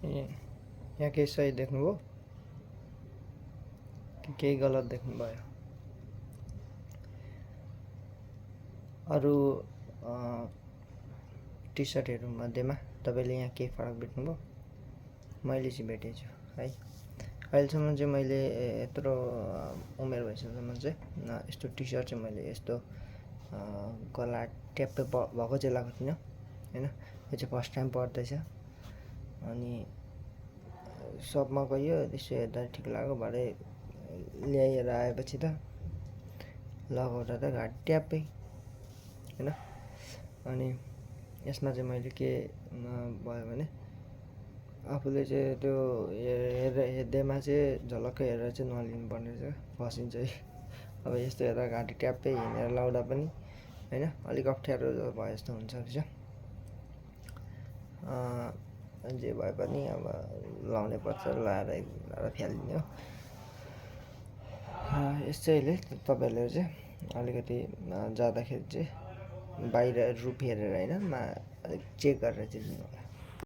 यहाँ केही सही देख्नुभयो कि केही गलत देख्नुभयो? अरू टी सर्टहरू मध्येमा तपाईँले यहाँ केही फरक भेट्नुभयो? मैले चाहिँ भेटेको छु है। अहिलेसम्म चाहिँ मैले यत्रो उमेर भइसकेसम्म चाहिँ यस्तो टी सर्ट चाहिँ मैले यस्तो गला ट्याप्पै भएको चाहिँ लगाएको थिइनँ होइन। यो चाहिँ फर्स्ट टाइम पर्दैछ। अनि सबमा गयो त्यसो हेर्दा ठिक लाग्यो, भरे ल्याएर आएपछि त लगाउँदा त घाँटी ट्याप्पै होइन। अनि यसमा चाहिँ मैले के भयो भने आफूले चाहिँ त्यो हेर्दैमा चाहिँ झलक्कै हेरेर चाहिँ नलिनु पर्ने रहेछ, फसिन्छ है। अब यस्तो हेरेर घाँटी ट्याप्पै हिँडेर लाउँदा पनि होइन अलिक अप्ठ्यारो भयो जस्तो हुन्छ रहेछ। जे भए पनि अब लाउनै पर्छ, लाएर फ्यालिदिने हो। यसैले तपाईँहरूले चाहिँ अलिकति जाँदाखेरि चाहिँ बाहिर रूप हेरेर होइन अलिक चेक गरेर चाहिँ दिनु होला।